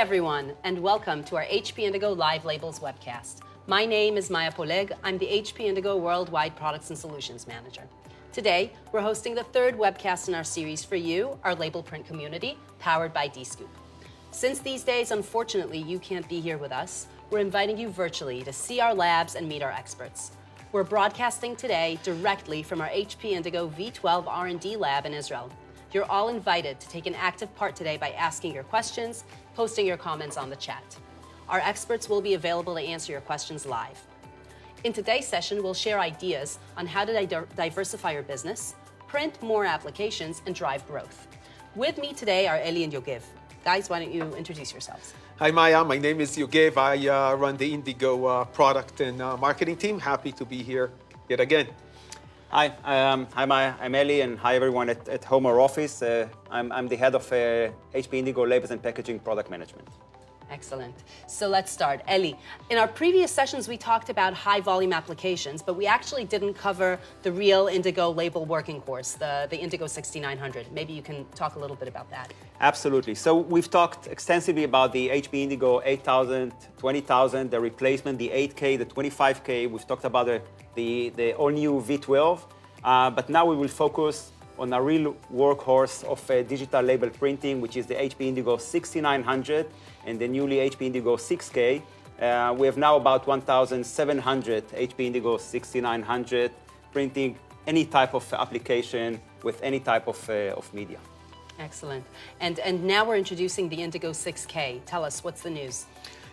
everyone, and welcome to our HP Indigo Live Labels webcast. My name is Maya Poleg. I'm the HP Indigo Worldwide Products and Solutions Manager. Today, we're hosting the third webcast in our series for you, our label print community, powered by Dscoop. Since these days, unfortunately, you can't be here with us, we're inviting you virtually to see our labs and meet our experts. We're broadcasting today directly from our HP Indigo V12 R&D lab in Israel. You're all invited to take an active part today by asking your questions, posting your comments on the chat. Our experts will be available to answer your questions live. In today's session, we'll share ideas on how to diversify your business, print more applications, and drive growth. With me today are Eli and Yogev. Guys, why don't you introduce yourselves? Hi Maya, my name is Yogev. I run the Indigo product and marketing team. Happy to be here yet again. Hi, hi Maya, I'm Eli, and hi everyone at home or office. I'm the head of HP Indigo Labels and Packaging Product Management. Excellent. So let's start. Eli, in our previous sessions, we talked about high volume applications, but we actually didn't cover the real Indigo label working course, the Indigo 6900. Maybe you can talk a little bit about that. Absolutely. So we've talked extensively about the HP Indigo 8000, 20000, the replacement, the 8K, the 25K. We've talked about the all-new V12, but now we will focus on a real workhorse of digital label printing, which is the HP Indigo 6900 and the newly HP Indigo 6K. We have now about 1,700 HP Indigo 6900 printing any type of application with any type of media. Excellent. And now we're introducing the Indigo 6K. Tell us, what's the news?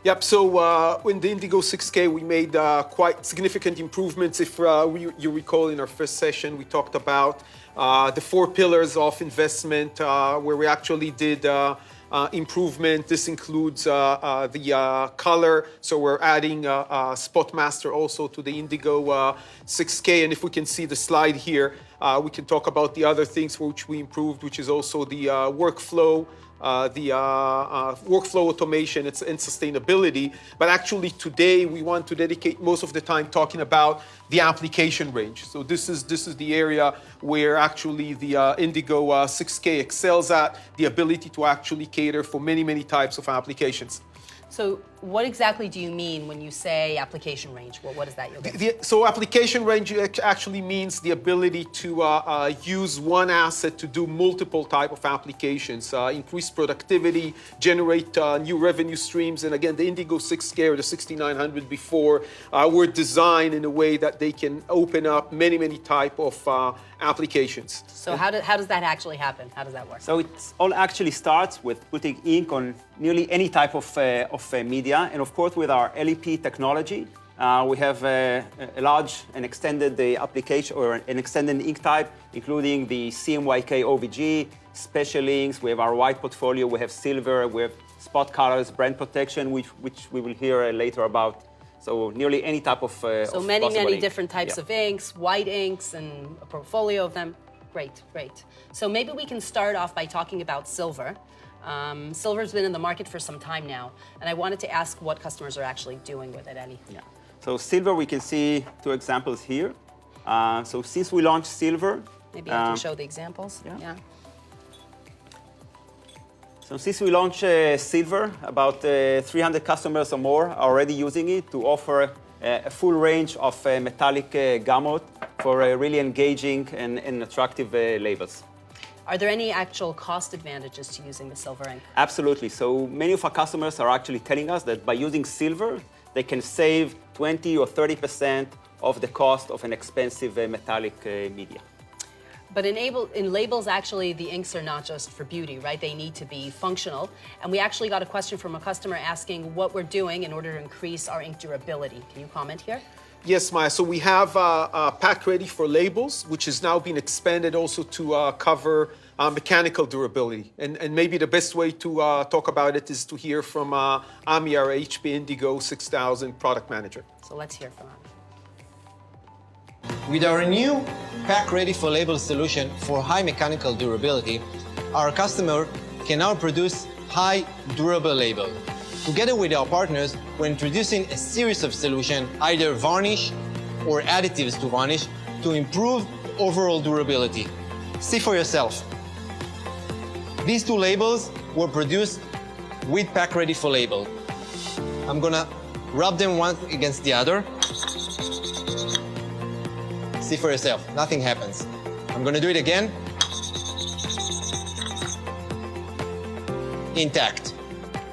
Yep, so in the Indigo 6K, we made quite significant improvements. If you recall, in our first session, we talked about the 4 pillars of investment, where we actually did improvement. This includes the color, so we're adding Spot Master also to the Indigo 6K, and if we can see the slide here, we can talk about the other things which we improved, which is also the workflow, workflow automation and sustainability. But actually today we want to dedicate most of the time talking about the application range. So this is the area where actually the Indigo 6K excels at, the ability to actually cater for many types of applications. So what exactly do you mean when you say application range? Well, what is that? So application range actually means the ability to use one asset to do multiple type of applications, increase productivity, generate new revenue streams. And again, the Indigo 6K or the 6900 before were designed in a way that they can open up many type of applications. So how does that actually happen? How does that work? So it all actually starts with putting ink on nearly any type of media. And of course, with our LEP technology, we have a large and extended application or an extended ink type, including the CMYK OVG, special inks. We have our white portfolio. We have silver. We have spot colors, brand protection, which we will hear later about. So nearly any type of so many different types yeah. of inks, white inks, and a portfolio of them. Great. So maybe we can start off by talking about silver. Silver's been in the market for some time now, and I wanted to ask what customers are actually doing with it, Eli. Yeah. So silver, we can see 2 examples here. So since we launched silver... Maybe I can show the examples. Yeah. So since we launched silver, about 300 customers or more are already using it to offer a full range of metallic gamut for really engaging and attractive labels. Are there any actual cost advantages to using the silver ink? Absolutely. So many of our customers are actually telling us that by using silver, they can save 20 or 30% of the cost of an expensive metallic media. But in labels, actually, the inks are not just for beauty, right? They need to be functional. And we actually got a question from a customer asking what we're doing in order to increase our ink durability. Can you comment here? Yes, Maya. So we have Pack Ready for Labels, which has now been expanded also to cover mechanical durability. And maybe the best way to talk about it is to hear from Ami, our HP Indigo 6000 product manager. So let's hear from Ami. With our new Pack Ready for Labels solution for high mechanical durability, our customer can now produce high durable label. Together with our partners, we're introducing a series of solutions, either varnish or additives to varnish, to improve overall durability. See for yourself. These 2 labels were produced with pack ready for label. I'm gonna rub them one against the other. See for yourself, nothing happens. I'm gonna do it again. Intact.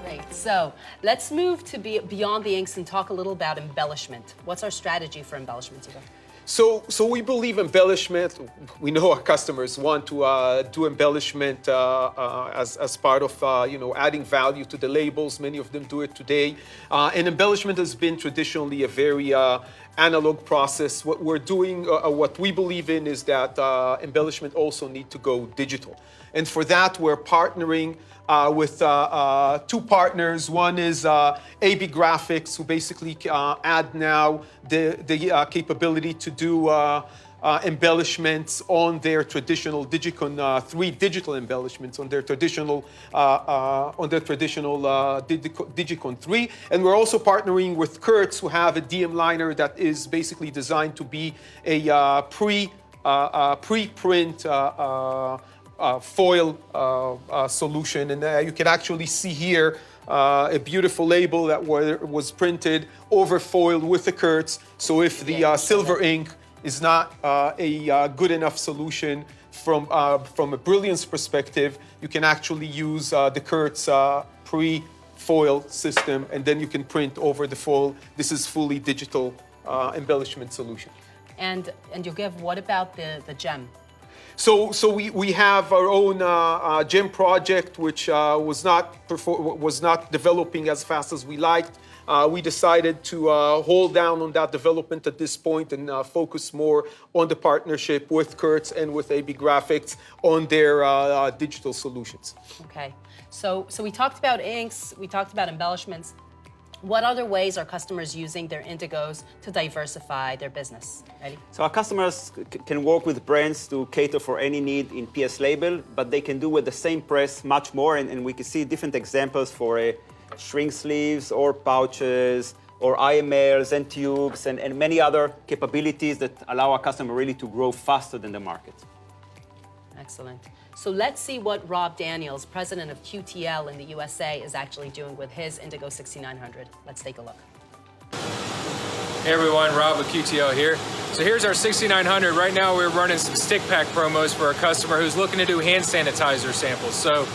Great. So let's move to beyond the inks and talk a little about embellishment. What's our strategy for embellishment, Igor? So we believe embellishment. We know our customers want to do embellishment as part of adding value to the labels. Many of them do it today, and embellishment has been traditionally a very analog process. What we're doing, what we believe in, is that embellishment also need to go digital, and for that we're partnering with two partners. One is AB Graphics, who basically add now the capability to do embellishments on their traditional Digicon 3 digital embellishments on their traditional Digicon 3, and we're also partnering with Kurtz, who have a DM liner that is basically designed to be a pre-print foil solution, and you can actually see here a beautiful label that was printed over foil with the Kurtz. So if the silver ink is not a good enough solution from a brilliance perspective, you can actually use the Kurtz pre-foil system, and then you can print over the foil. This is fully digital embellishment solution. And Yogev, what about the gem? So we have our own gem project, which was not developing as fast as we liked. We decided to hold down on that development at this point and focus more on the partnership with Kurtz and with AB Graphics on their digital solutions. Okay, so we talked about inks, we talked about embellishments. What other ways are customers using their Indigos to diversify their business? Ready? So our customers can work with brands to cater for any need in PS label, but they can do with the same press much more, and we can see different examples for shrink sleeves or pouches or IMLs and tubes and many other capabilities that allow our customer really to grow faster than the market. Excellent. So let's see what Rob Daniels, president of QTL in the USA, is actually doing with his Indigo 6900. Let's take a look. Hey everyone, Rob with QTL here. So here's our 6900. Right now we're running some stick pack promos for a customer who's looking to do hand sanitizer samples. So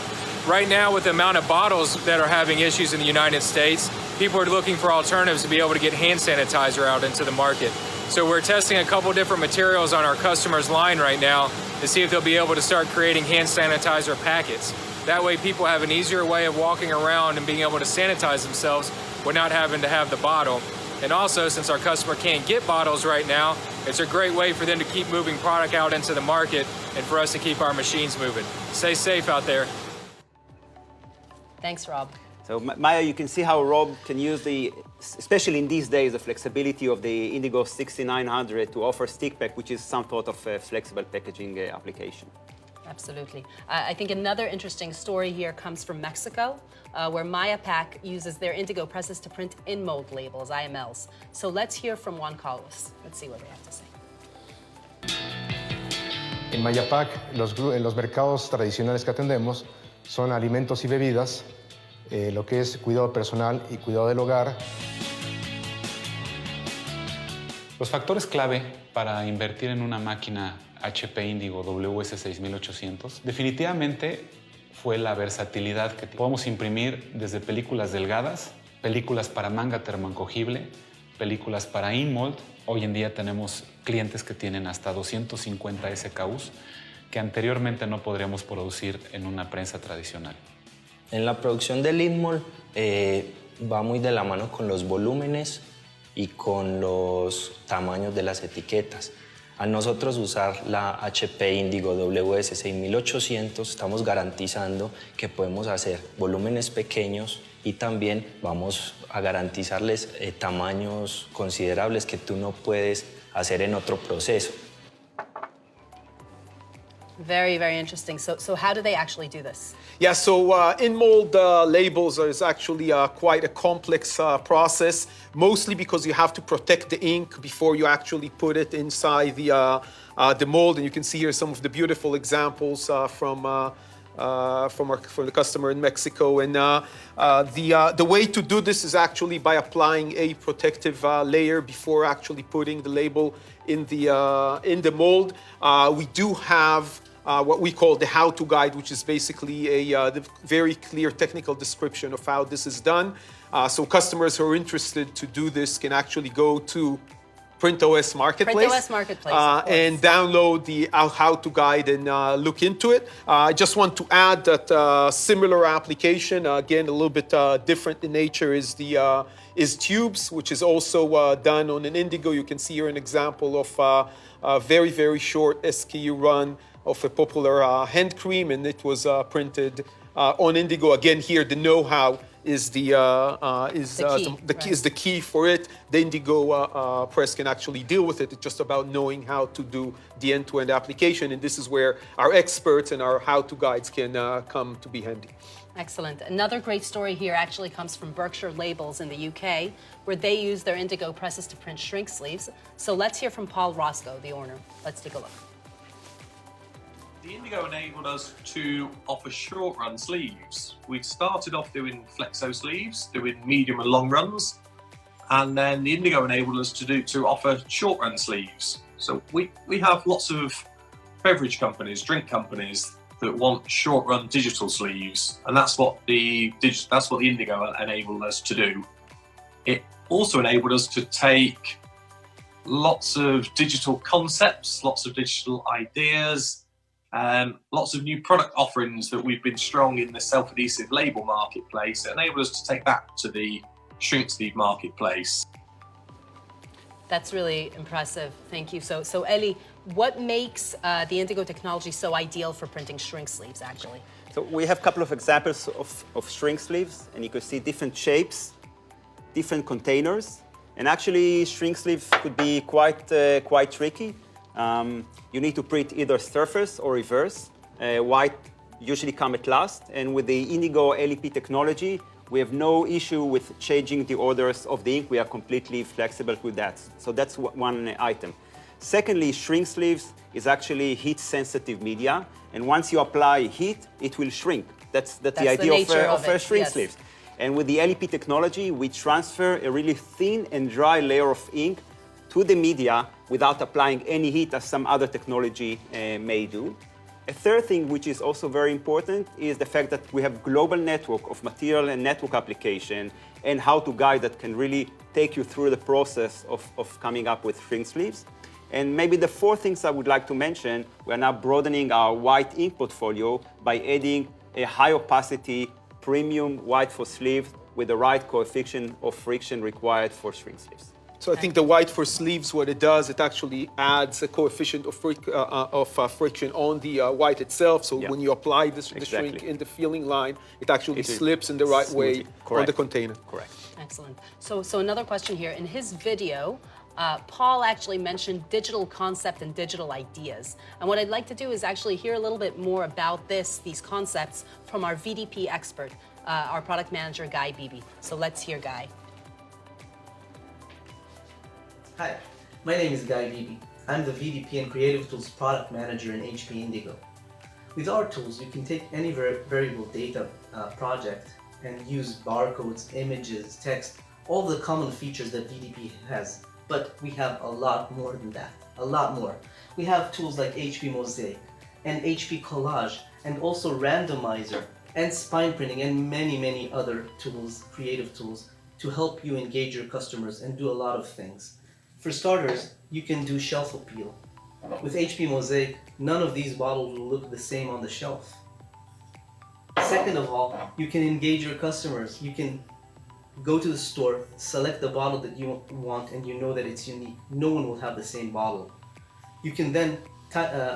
right now, with the amount of bottles that are having issues in the United States, people are looking for alternatives to be able to get hand sanitizer out into the market. So we're testing a couple different materials on our customer's line right now to see if they'll be able to start creating hand sanitizer packets. That way people have an easier way of walking around and being able to sanitize themselves without having to have the bottle. And also, since our customer can't get bottles right now, it's a great way for them to keep moving product out into the market and for us to keep our machines moving. Stay safe out there. Thanks, Rob. So Maya, you can see how Rob can use especially in these days, the flexibility of the Indigo 6900 to offer stick pack, which is some sort of flexible packaging application. Absolutely. I think another interesting story here comes from Mexico, where Maya Pack uses their Indigo presses to print in-mold labels, IMLs. So let's hear from Juan Carlos. Let's see what they have to say. En Maya Pack, los mercados tradicionales que atendemos son alimentos y bebidas, lo que es cuidado personal y cuidado del hogar. Los factores clave para invertir en una máquina HP Indigo WS6800 definitivamente fue la versatilidad que podemos imprimir desde películas delgadas, películas para manga termoencogible, películas para InMold. Hoy en día tenemos clientes que tienen hasta 250 SKUs que anteriormente no podríamos producir en una prensa tradicional. En la producción del InMold va muy de la mano con los volúmenes y con los tamaños de las etiquetas. Al nosotros usar la HP Indigo WS6800 estamos garantizando que podemos hacer volúmenes pequeños y también vamos a garantizarles tamaños considerables que tú no puedes hacer en otro proceso. Very, very interesting. So how do they actually do this? Yeah, so in-mold labels is actually quite a complex process, mostly because you have to protect the ink before you actually put it inside the mold. And you can see here some of the beautiful examples from from the customer in Mexico. And the way to do this is actually by applying a protective layer before actually putting the label in the mold. We do have what we call the how-to guide, which is basically a very clear technical description of how this is done. So customers who are interested to do this can actually go to PrintOS Marketplace, and download the how-to guide and look into it. I just want to add that similar application, again a little bit different in nature, is Tubes, which is also done on an Indigo. You can see here an example of a very, very short SKU run of a popular hand cream, and it was printed on Indigo. Again, here the know-how is the key for it. The Indigo press can actually deal with it. It's just about knowing how to do the end-to-end application, and this is where our experts and our how-to guides can come to be handy. Excellent. Another great story here actually comes from Berkshire Labels in the UK, where they use their Indigo presses to print shrink sleeves. So let's hear from Paul Roscoe, the owner. Let's take a look. The Indigo enabled us to offer short-run sleeves. We started off doing flexo sleeves, doing medium and long runs, and then the Indigo enabled us to offer short-run sleeves. So we have lots of beverage companies, drink companies that want short-run digital sleeves, and that's what the Indigo enabled us to do. It also enabled us to take lots of digital concepts, lots of digital ideas, lots of new product offerings that we've been strong in the self-adhesive label marketplace. It enabled us to take that to the shrink sleeve marketplace. That's really impressive. Thank you. So Eli, what makes the Indigo technology so ideal for printing shrink sleeves, actually? So we have a couple of examples of shrink sleeves, and you can see different shapes, different containers, and actually shrink sleeves could be quite tricky. You need to print either surface or reverse. White usually come at last, and with the Indigo LEP technology, we have no issue with changing the orders of the ink. We are completely flexible with that. So that's one item. Secondly, shrink sleeves is actually heat-sensitive media, and once you apply heat, it will shrink. That's the idea of shrink sleeves. And with the LEP technology, we transfer a really thin and dry layer of ink to the media without applying any heat, as some other technology may do. A third thing, which is also very important, is the fact that we have global network of material and network application and how-to guide that can really take you through the process of coming up with shrink sleeves. And maybe the fourth things I would like to mention, we are now broadening our white ink portfolio by adding a high opacity premium white for sleeves with the right coefficient of friction required for shrink sleeves. So I think the white for sleeves, what it does, it actually adds a coefficient of friction on the white itself. So when you apply the shrink in the filling line, it actually slips in the right way on the container. Correct. Excellent. So another question here. In his video, Paul actually mentioned digital concept and digital ideas. And what I'd like to do is actually hear a little bit more about these concepts from our VDP expert, our product manager, Guy Beebe. So let's hear Guy. Hi, my name is Guy Beebe. I'm the VDP and Creative Tools Product Manager in HP Indigo. With our tools, you can take any variable data project and use barcodes, images, text, all the common features that VDP has. But we have a lot more than that, a lot more. We have tools like HP Mosaic and HP Collage, and also Randomizer and spine printing and many, many other tools, creative tools, to help you engage your customers and do a lot of things. For starters, you can do shelf appeal. With HP Mosaic, none of these bottles will look the same on the shelf. Second of all, you can engage your customers. You can go to the store, select the bottle that you want, and you know that it's unique. No one will have the same bottle. You can then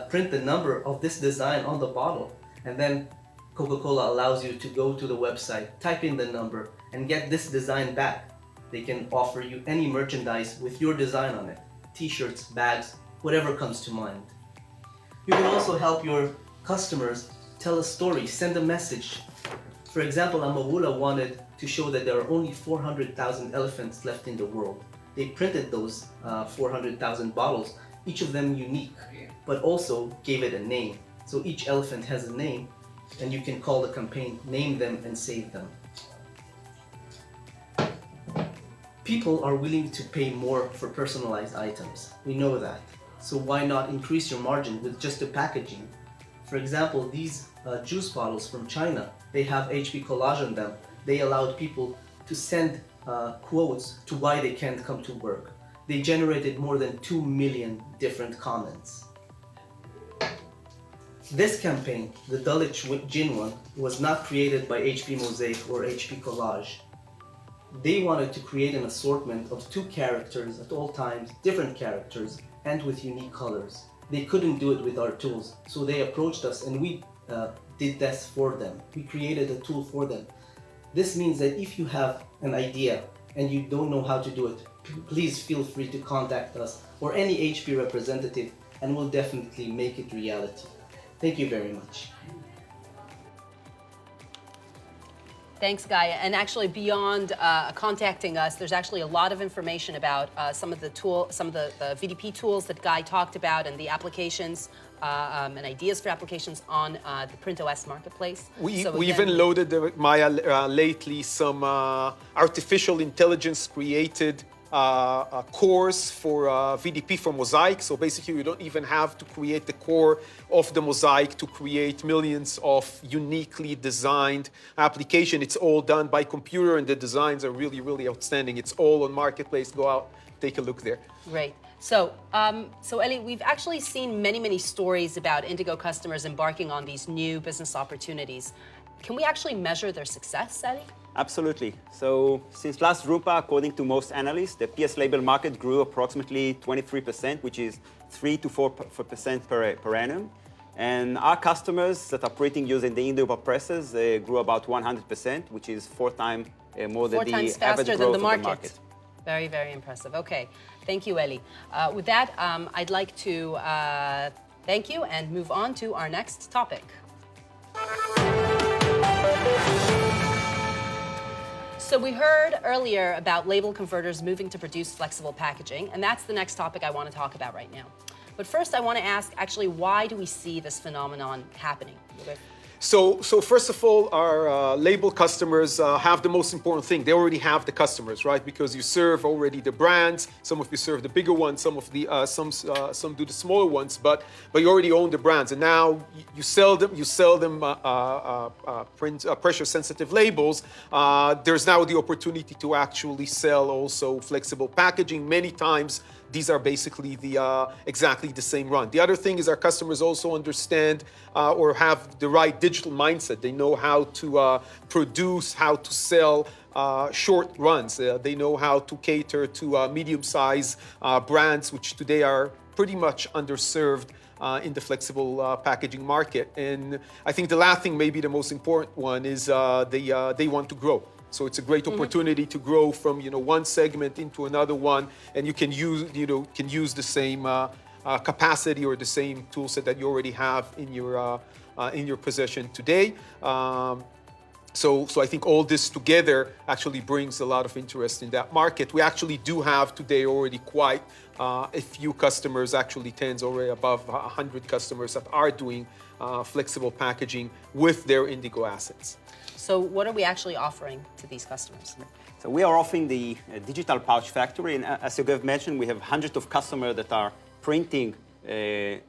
print the number of this design on the bottle, and then Coca-Cola allows you to go to the website, type in the number, and get this design back. They can offer you any merchandise with your design on it. T-shirts, bags, whatever comes to mind. You can also help your customers tell a story, send a message. For example, Amawula wanted to show that there are only 400,000 elephants left in the world. They printed those 400,000 bottles, each of them unique, but also gave it a name. So each elephant has a name, and you can call the campaign, name them and save them. People are willing to pay more for personalized items. We know that. So why not increase your margin with just the packaging? For example, these juice bottles from China, they have HP collage on them. They allowed people to send quotes to why they can't come to work. They generated more than 2 million different comments. This campaign, the Dulwich Gin one, was not created by HP Mosaic or HP Collage. They wanted to create an assortment of 2 characters at all times, different characters, and with unique colors. They couldn't do it with our tools, so they approached us and we did this for them. We created a tool for them. This means that if you have an idea and you don't know how to do it, please feel free to contact us or any HP representative and we'll definitely make it reality. Thank you very much. Thanks, Gaia. And actually, beyond contacting us, there's actually a lot of information about some of the VDP tools that Guy talked about and the applications and ideas for applications on the PrintOS marketplace. We even loaded, Maya, lately some artificial intelligence created cores for VDP for Mosaic. So basically, you don't even have to create the core of the Mosaic to create millions of uniquely designed applications. It's all done by computer, and the designs are really, really outstanding. It's all on Marketplace. Go out, take a look there. Great. So Eli, we've actually seen many stories about Indigo customers embarking on these new business opportunities. Can we actually measure their success, Eli? Absolutely. So since last Drupa, according to most analysts, the PS label market grew approximately 23%, which is 3 to 4% per annum. And our customers that are printing using the Indigo presses grew about 100%, which is 4 times more than the average growth of the market. Very, very impressive. Okay, thank you, Eli. With that, I'd like to thank you and move on to our next topic. So we heard earlier about label converters moving to produce flexible packaging, and that's the next topic I want to talk about right now. But first, I want to ask, actually, why do we see this phenomenon happening? So first of all, our label customers have the most important thing. They already have the customers, right? Because you serve already the brands. Some of you serve the bigger ones. Some of the some do the smaller ones. But you already own the brands, and now you sell them. You sell them pressure-sensitive labels. There's now the opportunity to actually sell also flexible packaging. Many times, these are basically exactly the same run. The other thing is our customers also understand or have the right digital mindset. They know how to produce, how to sell short runs. They know how to cater to medium-sized brands, which today are pretty much underserved in the flexible packaging market. And I think the last thing, maybe the most important one, is they want to grow. So it's a great opportunity to grow from one segment into another one, and you can use the same capacity or the same tool set that you already have in your possession today. So I think all this together actually brings a lot of interest in that market. We actually do have today already quite a few customers, actually tens, already above 100 customers that are doing flexible packaging with their Indigo assets. So what are we actually offering to these customers? So we are offering the digital pouch factory, and as you have mentioned, we have hundreds of customers that are printing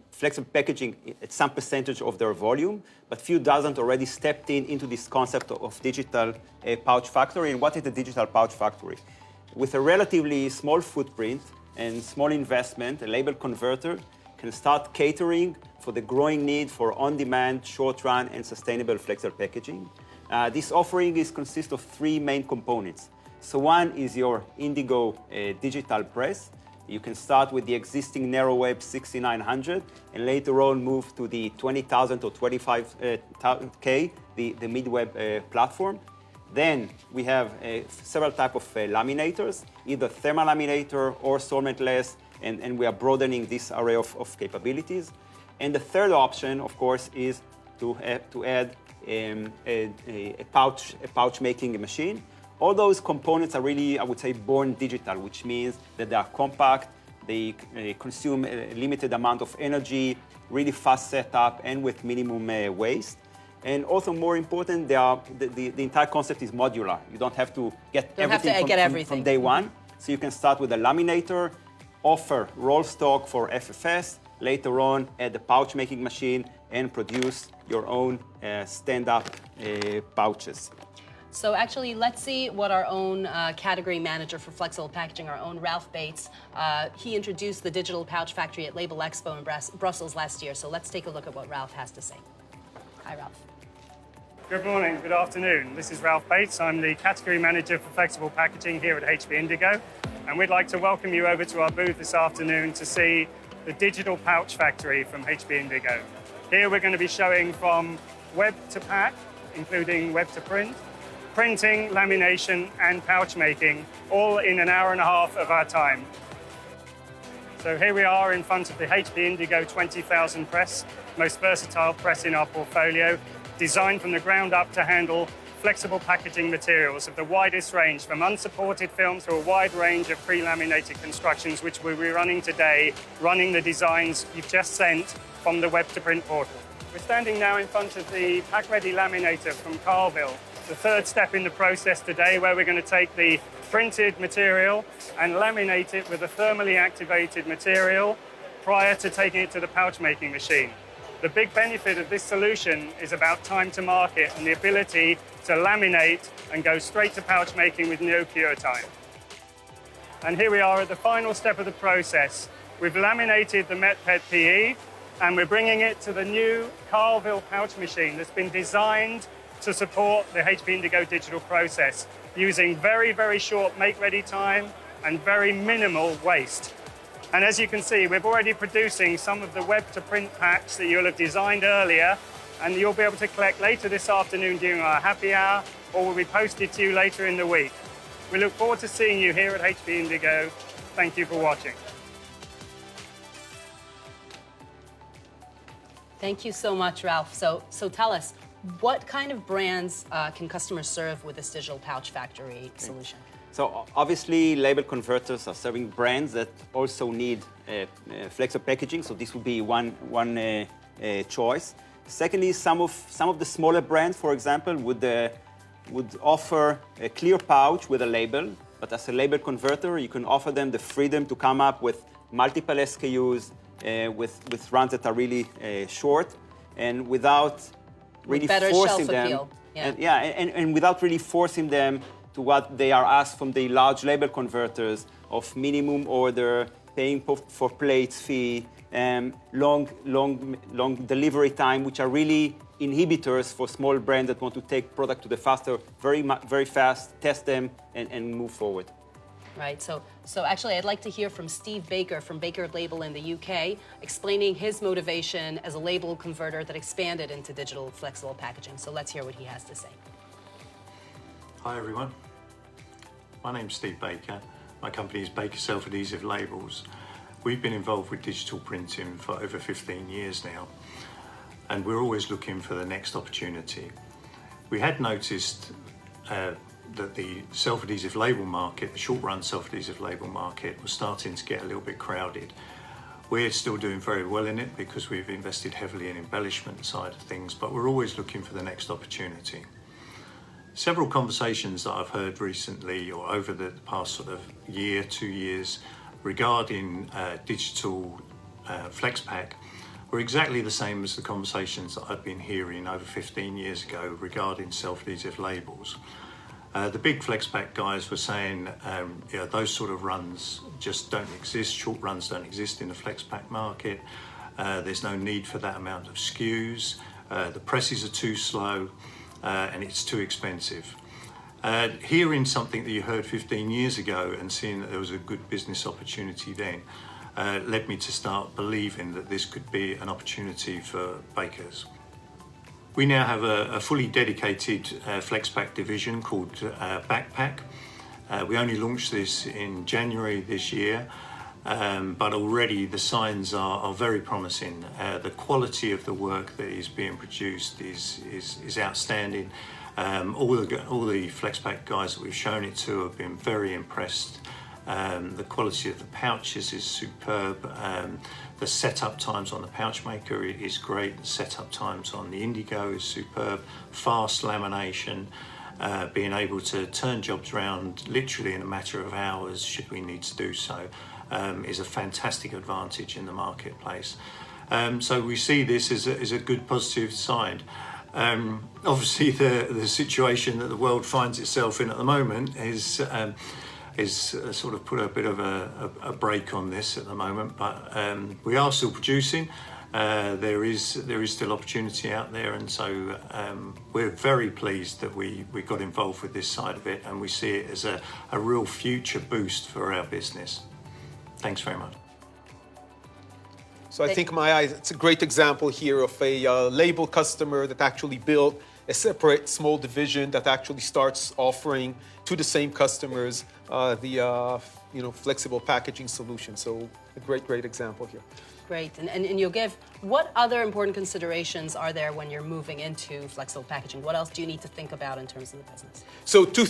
flexible packaging at some percentage of their volume, but few dozen already stepped into this concept of digital pouch factory. And what is the digital pouch factory? With a relatively small footprint and small investment, a label converter can start catering for the growing need for on-demand, short-run, and sustainable flexible packaging. This offering consists of 3 main components. So one is your Indigo digital press. You can start with the existing narrow web 6900 and later on move to the 20,000 or 25K, the mid-web platform. Then we have several types of laminators, either thermal laminator or solventless, and we are broadening this array of capabilities. And the third option, of course, is to add a pouch making machine. All those components are really, I would say, born digital, which means that they are compact, they consume a limited amount of energy, really fast setup, and with minimum waste. And also more important, the entire concept is modular. You don't have to get everything from day one. So you can start with a laminator, offer roll stock for FFS, later on add the pouch making machine and produce your own stand-up pouches. So actually, let's see what our own category manager for flexible packaging, our own Ralph Bates, he introduced the Digital Pouch Factory at Label Expo in Brussels last year. So let's take a look at what Ralph has to say. Hi, Ralph. Good morning, good afternoon. This is Ralph Bates. I'm the category manager for flexible packaging here at HP Indigo. And we'd like to welcome you over to our booth this afternoon to see the Digital Pouch Factory from HP Indigo. Here we're going to be showing from web to pack, including web to print, printing, lamination, and pouch making, all in an hour and a half of our time. So here we are in front of the HP Indigo 20,000 press, most versatile press in our portfolio, designed from the ground up to handle flexible packaging materials of the widest range, from unsupported film to a wide range of pre-laminated constructions, which we'll be running today, running the designs you've just sent from the web to print portal. We're standing now in front of the pack-ready laminator from Carlville, the third step in the process today, where we're going to take the printed material and laminate it with a thermally activated material prior to taking it to the pouch making machine. The big benefit of this solution is about time to market and the ability to laminate and go straight to pouch making with no cure time. And here we are at the final step of the process. We've laminated the MetPet PE and we're bringing it to the new Carlville pouch machine that's been designed to support the HP Indigo digital process, using very, very short make-ready time and very minimal waste. And as you can see, we're already producing some of the web-to-print packs that you'll have designed earlier, and you'll be able to collect later this afternoon during our happy hour, or will be posted to you later in the week. We look forward to seeing you here at HP Indigo. Thank you for watching. Thank you so much, Ralph. So tell us, what kind of brands can customers serve with this Digital Pouch Factory solution? So obviously, label converters are serving brands that also need flexible packaging. So this would be one choice. Secondly, some of the smaller brands, for example, would offer a clear pouch with a label. But as a label converter, you can offer them the freedom to come up with multiple SKUs with runs that are really short, and without really forcing them. And without really forcing them to what they are asked from the large label converters of minimum order, paying for plates fee, long delivery time, which are really inhibitors for small brands that want to take product to the faster, very fast, test them, and move forward. Right, so actually I'd like to hear from Steve Baker from Baker Label in the UK, explaining his motivation as a label converter that expanded into digital flexible packaging. So let's hear what he has to say. Hi everyone, my name's Steve Baker. My company is Baker Self-Adhesive Labels. We've been involved with digital printing for over 15 years now, and we're always looking for the next opportunity. We had noticed that the self-adhesive label market, the short-run self-adhesive label market, was starting to get a little bit crowded. We're still doing very well in it because we've invested heavily in embellishment side of things, but we're always looking for the next opportunity. Several conversations that I've heard recently or over the past sort of year, 2 years, regarding digital FlexPack were exactly the same as the conversations that I've been hearing over 15 years ago regarding self-adhesive labels. The big FlexPack guys were saying those sort of runs just don't exist. Short runs don't exist in the FlexPack market. There's no need for that amount of SKUs. The presses are too slow and it's too expensive. Hearing something that you heard 15 years ago and seeing that there was a good business opportunity then led me to start believing that this could be an opportunity for bakers. We now have a fully dedicated FlexPack division called Backpack. We only launched this in January this year, but already the signs are very promising. The quality of the work that is being produced is outstanding. All the FlexPack guys that we've shown it to have been very impressed The quality of the pouches is superb. The setup times on the pouch maker is great. The setup times on the Indigo is superb. Fast lamination, being able to turn jobs around literally in a matter of hours should we need to do so, is a fantastic advantage in the marketplace. So we see this as a good positive sign. Obviously, the situation that the world finds itself in at the moment is sort of put a bit of a break on this at the moment, but we are still producing. There is still opportunity out there, and so we're very pleased that we got involved with this side of it, and we see it as a real future boost for our business. Thanks very much. So I think, Maya, it's a great example here of a label customer that actually built a separate small division that actually starts offering to the same customers the flexible packaging solution. So a great example here. Great. And Yogev, what other important considerations are there when you're moving into flexible packaging? What else do you need to think about in terms of the business? So two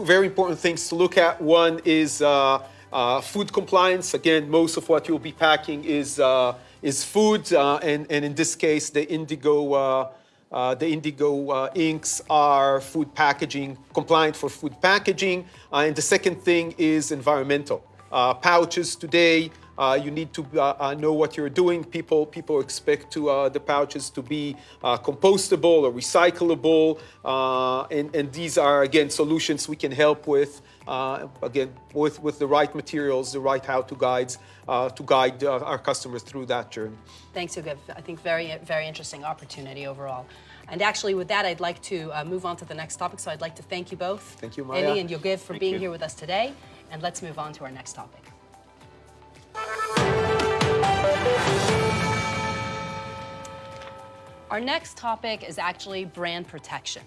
very important things to look at. One is food compliance. Again, most of what you'll be packing is food, and in this case, the Indigo inks are food packaging, compliant for food packaging. And the second thing is environmental. Pouches today, you need to know what you're doing. People expect the pouches to be compostable or recyclable, and these are, again, solutions we can help with. Again, with the right materials, the right how-to guides to guide our customers through that journey. Thanks, Yogev. I think very interesting opportunity overall. And actually, with that, I'd like to move on to the next topic. So I'd like to thank you both, thank you, Maya, Eli and Yogev, for being here with us today. And let's move on to our next topic. Our next topic is actually brand protection.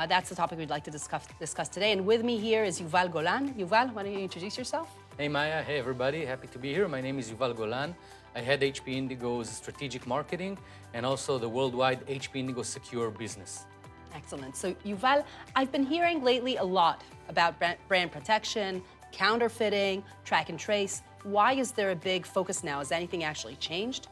That's the topic we'd like to discuss today. And with me here is Yuval Golan. Yuval, why don't you introduce yourself? Hey Maya, hey everybody, happy to be here. My name is Yuval Golan. I head HP Indigo's strategic marketing and also the worldwide HP Indigo Secure business. Excellent. So Yuval, I've been hearing lately a lot about brand protection, counterfeiting, track and trace. Why is there a big focus now? Has anything actually changed?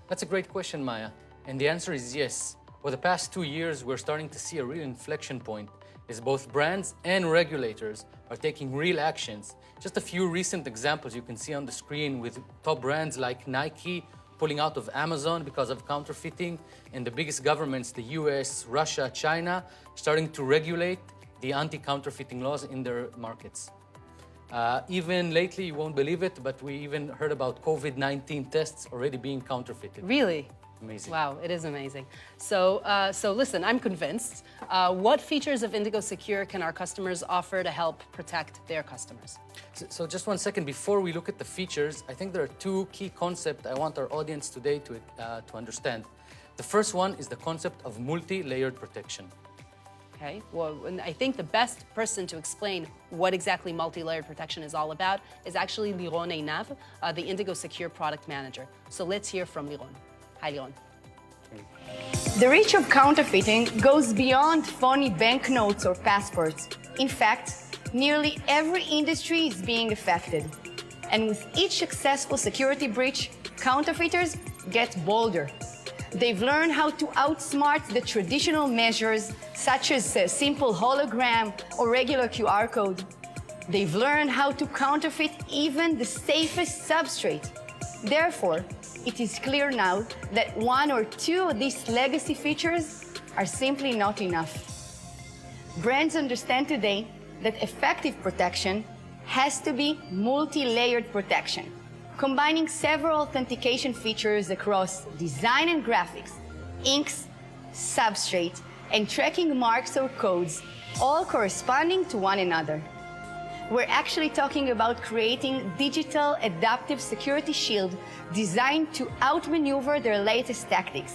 That's a great question, Maya. And the answer is yes. For the past 2 years, we're starting to see a real inflection point as both brands and regulators are taking real actions. Just a few recent examples you can see on the screen with top brands like Nike pulling out of Amazon because of counterfeiting, and the biggest governments, the US, Russia, China, starting to regulate the anti-counterfeiting laws in their markets. Even lately, you won't believe it, but we even heard about COVID-19 tests already being counterfeited. Really? Amazing. Wow, it is amazing. So listen, I'm convinced. What features of Indigo Secure can our customers offer to help protect their customers? So just 1 second, before we look at the features, I think there are 2 key concepts I want our audience today to understand. The first one is the concept of multi-layered protection. Okay, well, and I think the best person to explain what exactly multi-layered protection is all about is actually Liron Einav, the Indigo Secure product manager. So let's hear from Liron. Hi, Liron. The reach of counterfeiting goes beyond phony banknotes or passports. In fact, nearly every industry is being affected. And with each successful security breach, counterfeiters get bolder. They've learned how to outsmart the traditional measures, such as a simple hologram or regular QR code. They've learned how to counterfeit even the safest substrate. Therefore, it is clear now that 1 or 2 of these legacy features are simply not enough. Brands understand today that effective protection has to be multi-layered protection, combining several authentication features across design and graphics, inks, substrate, and tracking marks or codes, all corresponding to one another. We're actually talking about creating digital adaptive security shield designed to outmaneuver their latest tactics.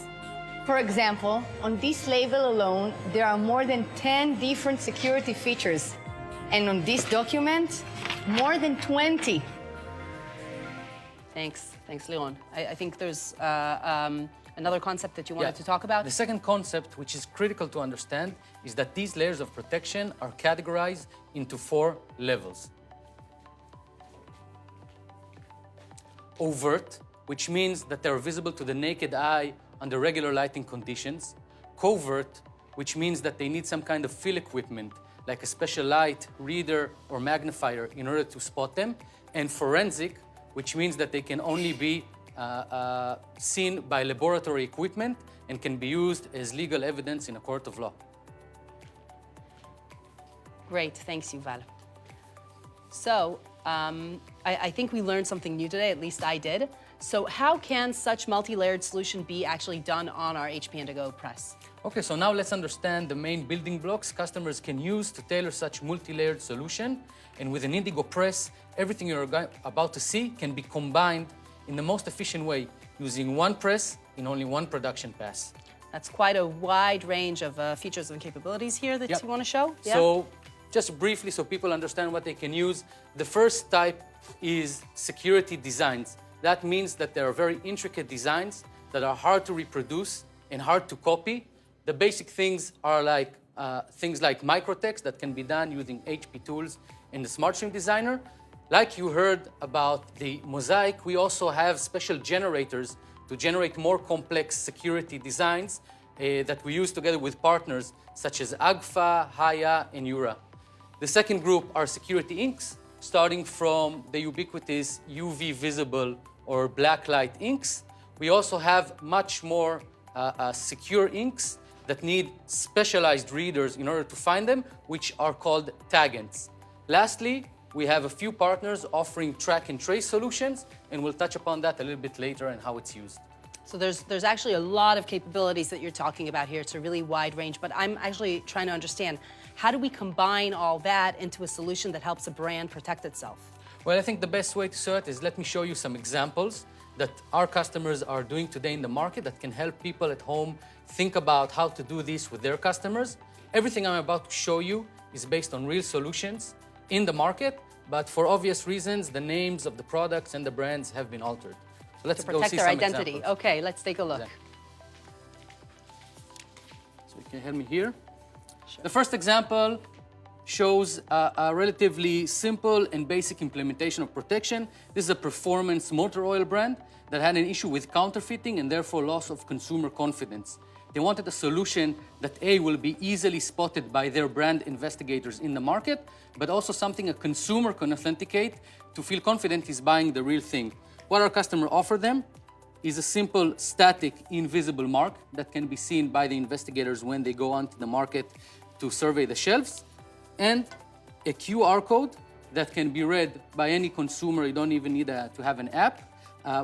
For example, on this label alone, there are more than 10 different security features. And on this document, more than 20. Thanks, Liron. I think there's another concept that you wanted to talk about. The second concept, which is critical to understand, is that these layers of protection are categorized into 4 levels. overt, which means that they're visible to the naked eye under regular lighting conditions. Covert, which means that they need some kind of field equipment, like a special light, reader, or magnifier in order to spot them. And forensic, which means that they can only be seen by laboratory equipment and can be used as legal evidence in a court of law. Great, thanks, Yuval. So, I think we learned something new today, at least I did. So how can such multi-layered solution be actually done on our HP Indigo press? Okay, so now let's understand the main building blocks customers can use to tailor such multi-layered solution. And with an Indigo press, everything you're about to see can be combined in the most efficient way, using one press in only one production pass. That's quite a wide range of features and capabilities here that you want to show. Yeah? So just briefly, so people understand what they can use, the first type is security designs. That means that there are very intricate designs that are hard to reproduce and hard to copy. The basic things are like things like microtext that can be done using HP tools in the SmartStream Designer. Like you heard about the Mosaic, we also have special generators to generate more complex security designs that we use together with partners such as Agfa, Haya, and Yura. The second group are security inks, starting from the ubiquitous UV visible or black light inks. We also have much more secure inks that need specialized readers in order to find them, which are called tagans. Lastly, we have a few partners offering track and trace solutions, and we'll touch upon that a little bit later and how it's used. So there's actually a lot of capabilities that you're talking about here. It's a really wide range, but I'm actually trying to understand, how do we combine all that into a solution that helps a brand protect itself? Well, I think the best way to show it is let me show you some examples that our customers are doing today in the market that can help people at home think about how to do this with their customers. Everything I'm about to show you is based on real solutions in the market, but for obvious reasons, the names of the products and the brands have been altered. So let's to protect go see their some identity. examples. Okay, let's take a look. Exactly. So you can help me here. Sure. The first example shows a relatively simple and basic implementation of protection. This is a performance motor oil brand that had an issue with counterfeiting and therefore loss of consumer confidence. They wanted a solution that A, will be easily spotted by their brand investigators in the market, but also something a consumer can authenticate to feel confident he's buying the real thing. What our customer offered them is a simple static invisible mark that can be seen by the investigators when they go onto the market to survey the shelves, and a QR code that can be read by any consumer. You don't even need to have an app.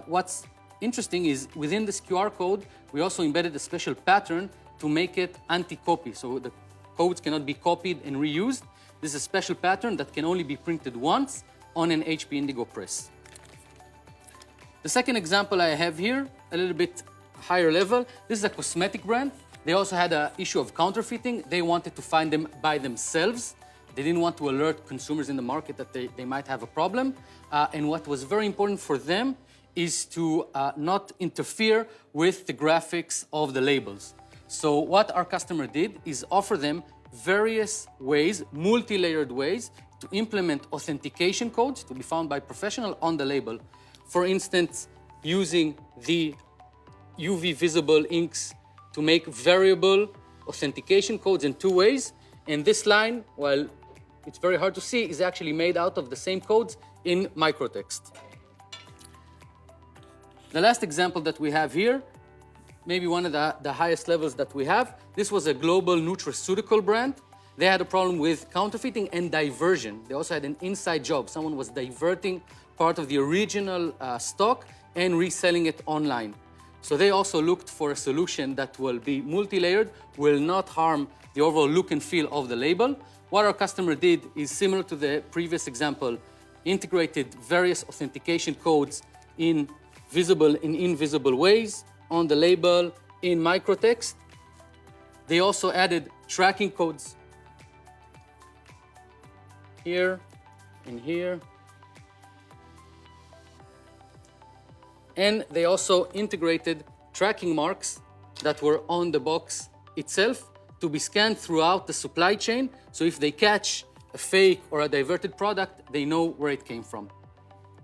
What's interesting is within this QR code, we also embedded a special pattern to make it anti-copy. So the codes cannot be copied and reused. This is a special pattern that can only be printed once on an HP Indigo press. The second example I have here, a little bit higher level, this is a cosmetic brand. They also had an issue of counterfeiting. They wanted to find them by themselves. They didn't want to alert consumers in the market that they might have a problem. And what was very important for them is to not interfere with the graphics of the labels. So what our customer did is offer them various ways, multi-layered ways, to implement authentication codes to be found by professional on the label. For instance, using the UV visible inks to make variable authentication codes in two ways. And this line, while it's very hard to see, is actually made out of the same codes in microtext. The last example that we have here, maybe one of the highest levels that we have, this was a global nutraceutical brand. They had a problem with counterfeiting and diversion. They also had an inside job. Someone was diverting part of the original stock and reselling it online. So they also looked for a solution that will be multi-layered, will not harm the overall look and feel of the label. What our customer did is similar to the previous example, integrated various authentication codes in visible and invisible ways on the label in microtext. They also added tracking codes here and here. And they also integrated tracking marks that were on the box itself to be scanned throughout the supply chain. So if they catch a fake or a diverted product, they know where it came from.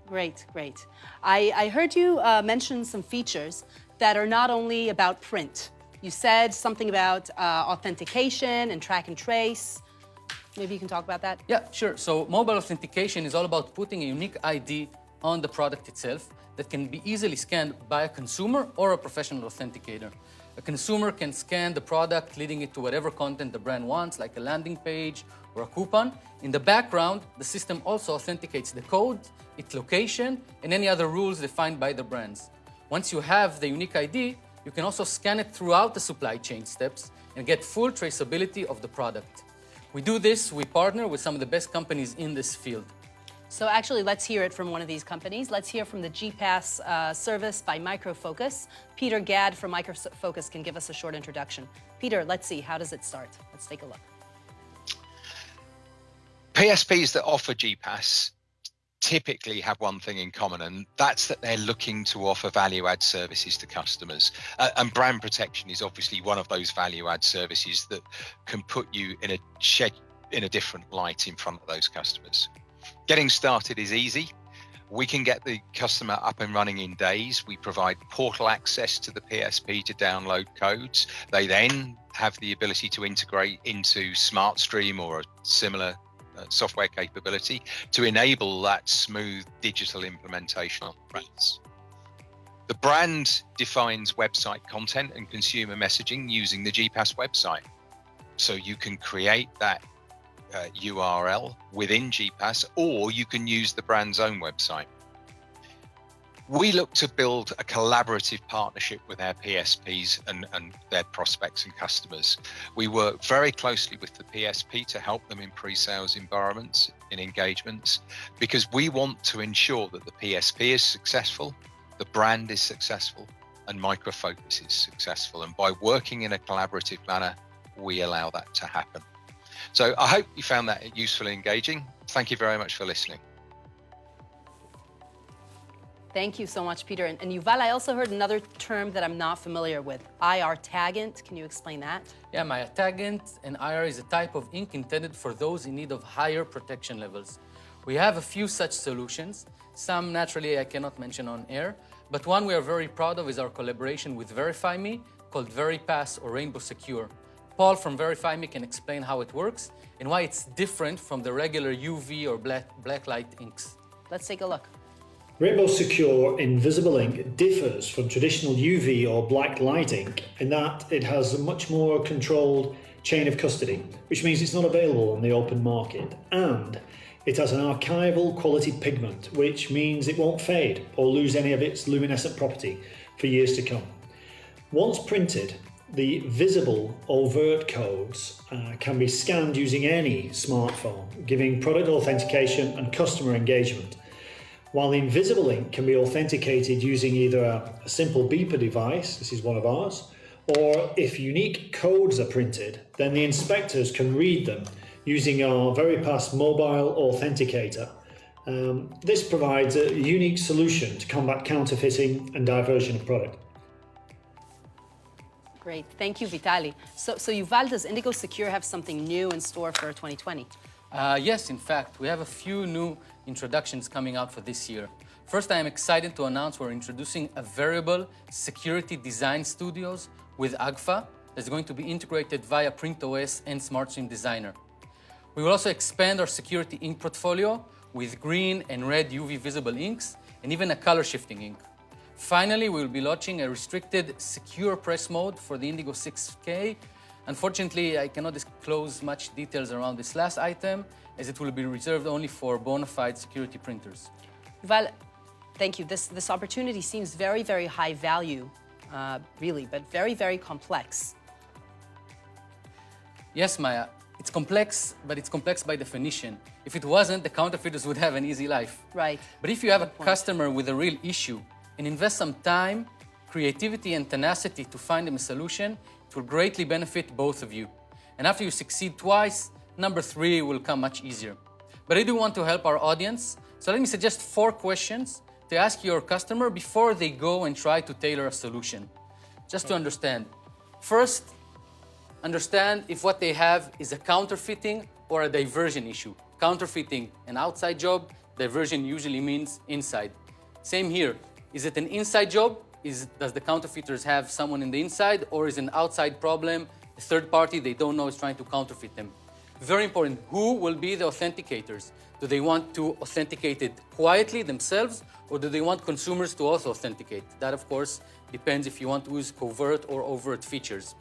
Great, great. I heard you mention some features that are not only about print. You said something about authentication and track and trace. Maybe you can talk about that? Yeah, sure. So mobile authentication is all about putting a unique ID on the product itself that can be easily scanned by a consumer or a professional authenticator. A consumer can scan the product, leading it to whatever content the brand wants, like a landing page or a coupon. In the background, the system also authenticates the code, its location, and any other rules defined by the brands. Once you have the unique ID, you can also scan it throughout the supply chain steps and get full traceability of the product. We do this, we partner with some of the best companies in this field. So actually, let's hear it from one of these companies. Let's hear from the GPS service by Micro Focus. Peter Gadd from Micro Focus can give us a short introduction. Peter, let's see, how does it start? Let's take a look. PSPs that offer GPS typically have one thing in common, and that's that they're looking to offer value-add services to customers. And brand protection is obviously one of those value-add services that can put you in a different light in front of those customers. Getting started is easy. We can get the customer up and running in days. We provide portal access to the PSP to download codes. They then have the ability to integrate into SmartStream or a similar software capability to enable that smooth digital implementation of brands. The brand defines website content and consumer messaging using the GPS website. So you can create that URL within GPS, or you can use the brand's own website. We look to build a collaborative partnership with our PSPs and their prospects and customers. We work very closely with the PSP to help them in pre-sales environments, in engagements, because we want to ensure that the PSP is successful, the brand is successful, and Micro Focus is successful. And by working in a collaborative manner, we allow that to happen. So I hope you found that useful and engaging. Thank you very much for listening. Thank you so much, Peter. And Yuval, I also heard another term that I'm not familiar with, IR Taggant. Can you explain that? Yeah, Maya, Taggant and IR is a type of ink intended for those in need of higher protection levels. We have a few such solutions. Some, naturally, I cannot mention on air, but one we are very proud of is our collaboration with VerifyMe called VeriPass or Rainbow Secure. Paul from VerifyMe can explain how it works and why it's different from the regular UV or black light inks. Let's take a look. Rainbow Secure Invisible Ink differs from traditional UV or black light ink in that it has a much more controlled chain of custody, which means it's not available on the open market, and it has an archival quality pigment, which means it won't fade or lose any of its luminescent property for years to come. Once printed, the visible overt codes can be scanned using any smartphone, giving product authentication and customer engagement, while the invisible ink can be authenticated using either a simple beeper device, this is one of ours, or if unique codes are printed, then the inspectors can read them using our VeriPass mobile authenticator. This provides a unique solution to combat counterfeiting and diversion of product. Great, thank you, Vitali. So Yuval, does Indigo Secure have something new in store for 2020? Yes, in fact, we have a few new introductions coming out for this year. First, I am excited to announce we're introducing a variable security design studios with AGFA that's going to be integrated via PrintOS and SmartStream Designer. We will also expand our security ink portfolio with green and red UV visible inks and even a color shifting ink. Finally, we will be launching a restricted secure press mode for the Indigo 6K. Unfortunately, I cannot disclose much details around this last item, as it will be reserved only for bona fide security printers. Yuval, thank you. This opportunity seems very, very high value, really, but very, very complex. Yes, Maya, it's complex, but it's complex by definition. If it wasn't, the counterfeiters would have an easy life. Right. But if you have a customer with a real issue and invest some time, creativity, and tenacity to find them a solution, it will greatly benefit both of you. And after you succeed twice, number 3 will come much easier. But I do want to help our audience, so let me suggest 4 questions to ask your customer before they go and try to tailor a solution, just to understand. First, understand if what they have is a counterfeiting or a diversion issue. counterfeiting an outside job, diversion usually means inside. Same here. Is it an inside job? Does the counterfeiters have someone in the inside, or is an outside problem, a third party they don't know is trying to counterfeit them? Very important, who will be the authenticators? Do they want to authenticate it quietly themselves, or do they want consumers to also authenticate? That, of course, depends if you want to use covert or overt features.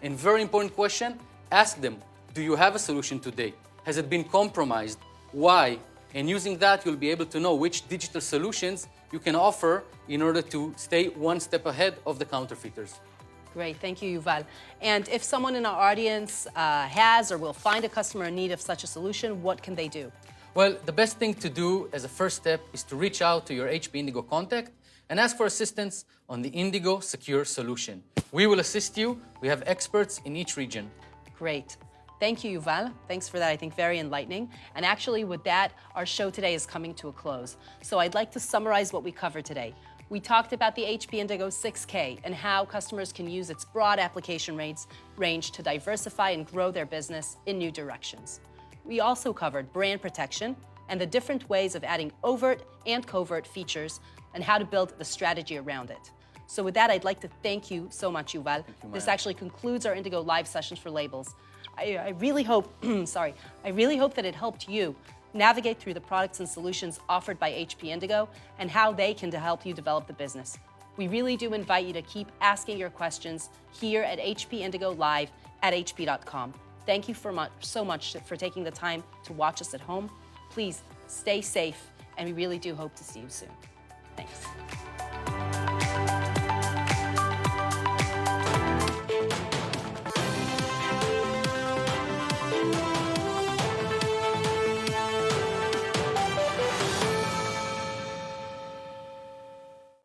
And very important question, ask them, do you have a solution today? Has it been compromised? Why? And using that, you'll be able to know which digital solutions you can offer in order to stay one step ahead of the counterfeiters. Great, thank you, Yuval. And if someone in our audience has or will find a customer in need of such a solution, what can they do? Well, the best thing to do as a first step is to reach out to your HP Indigo contact and ask for assistance on the Indigo Secure solution. We will assist you. We have experts in each region. Great. Thank you, Yuval. Thanks for that, I think very enlightening. And actually with that, our show today is coming to a close. So I'd like to summarize what we covered today. We talked about the HP Indigo 6K and how customers can use its broad application range to diversify and grow their business in new directions. We also covered brand protection and the different ways of adding overt and covert features and how to build the strategy around it. So with that, I'd like to thank you so much, Yuval. This actually concludes our Indigo live sessions for labels. I really hope, I really hope that it helped you navigate through the products and solutions offered by HP Indigo and how they can help you develop the business. We really do invite you to keep asking your questions here at HP Indigo Live at hp.com. Thank you so much for taking the time to watch us at home. Please stay safe, and we really do hope to see you soon. Thanks.